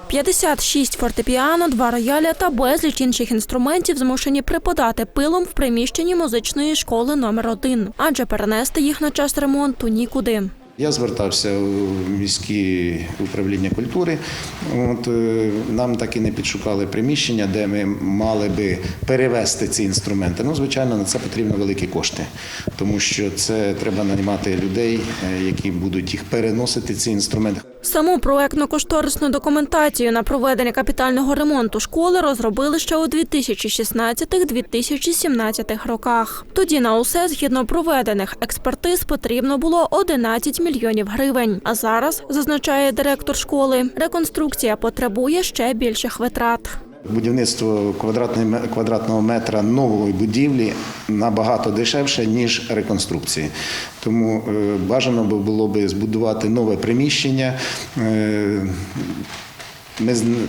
56 фортепіано, 2 роялі та безліч інших інструментів змушені припадати пилом в приміщенні музичної школи номер 1, адже перенести їх на час ремонту нікуди. Я звертався у міське управління культури. Нам так і не підшукали приміщення, де ми мали би перевезти ці інструменти. Звичайно, на це потрібно великі кошти, тому що це треба наймати людей, які будуть їх переносити, ці інструменти. Саму проектно-кошторисну документацію на проведення капітального ремонту школи розробили ще у 2016-2017 роках. Тоді на усе, згідно проведених експертиз, потрібно було 11 мільйонів гривень. А зараз, зазначає директор школи, реконструкція потребує ще більших витрат. Будівництво квадратного метра нової будівлі набагато дешевше, ніж реконструкції. Тому бажано було б збудувати нове приміщення.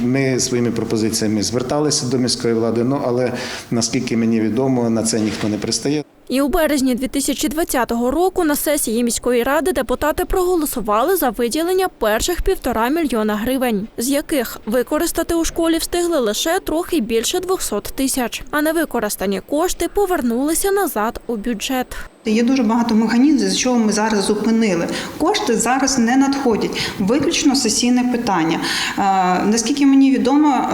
Ми своїми пропозиціями зверталися до міської влади, але, наскільки мені відомо, на це ніхто не пристає. І у березні 2020 року на сесії міської ради депутати проголосували за виділення перших 1,5 мільйона гривень, з яких використати у школі встигли лише трохи більше 200 тисяч. А невикористані кошти повернулися назад у бюджет. Є дуже багато механізмів, з чого ми зараз зупинили. Кошти зараз не надходять. Виключно сесійне питання. Наскільки мені відомо,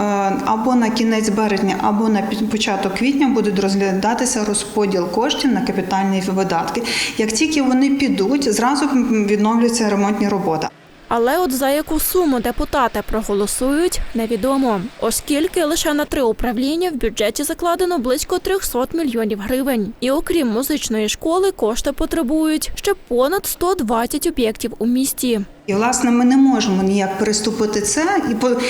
або на кінець березня, або на початок квітня буде розглядатися розподіл коштів на капітальні видатки. Як тільки вони підуть, зразу відновлюються ремонтні роботи. Але от за яку суму депутати проголосують, невідомо. Оскільки лише на 3 управління в бюджеті закладено близько 300 мільйонів гривень. І окрім музичної школи, кошти потребують ще понад 120 об'єктів у місті. І, власне, ми не можемо ніяк переступити це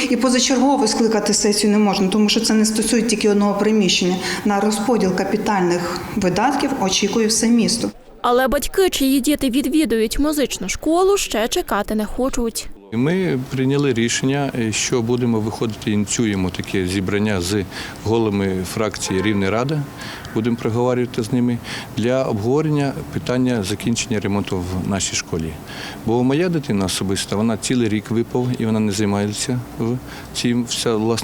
і позачергово скликати сесію не можна, тому що це не стосується тільки одного приміщення. На розподіл капітальних видатків очікує все місто. Але батьки, чиї діти відвідують музичну школу, ще чекати не хочуть. Ми прийняли рішення, що будемо виходити, ініціюємо таке зібрання з головами фракції Рівна Рада, будемо проговорювати з ними для обговорення питання закінчення ремонту в нашій школі. Бо моя дитина особисто, вона цілий рік випав і вона не займається в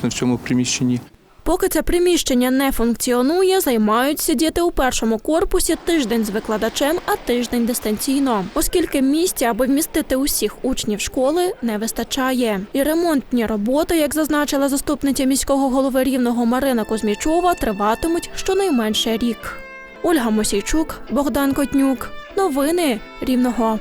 цьому приміщенні. Поки це приміщення не функціонує, займаються діти у першому корпусі тиждень з викладачем, а тиждень дистанційно. Оскільки місця, аби вмістити усіх учнів школи, не вистачає. І ремонтні роботи, як зазначила заступниця міського голови Рівного Марина Кузьмічова, триватимуть щонайменше рік. Ольга Мосійчук, Богдан Котнюк. Новини Рівного.